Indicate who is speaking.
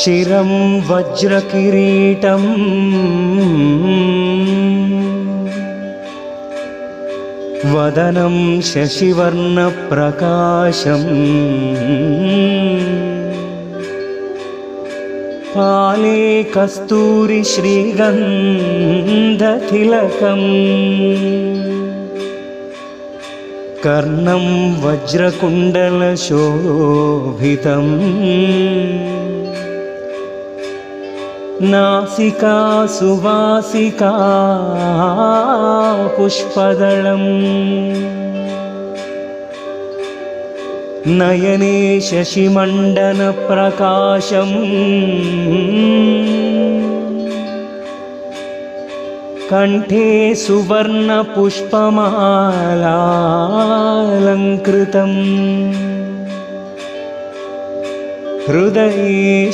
Speaker 1: शिरं वज्रकिरीटं वदनं शशिवर्णप्रकाशम् काले कस्तूरि श्रीगन्धतिलकम् कर्णं वज्रकुण्डलशोभितम् नासिका सुवासिका पुष्पदलम् नयने शशिमण्डनप्रकाशम् कंठे सुवर्णपुष्पमालालङ्कृतम् हृदये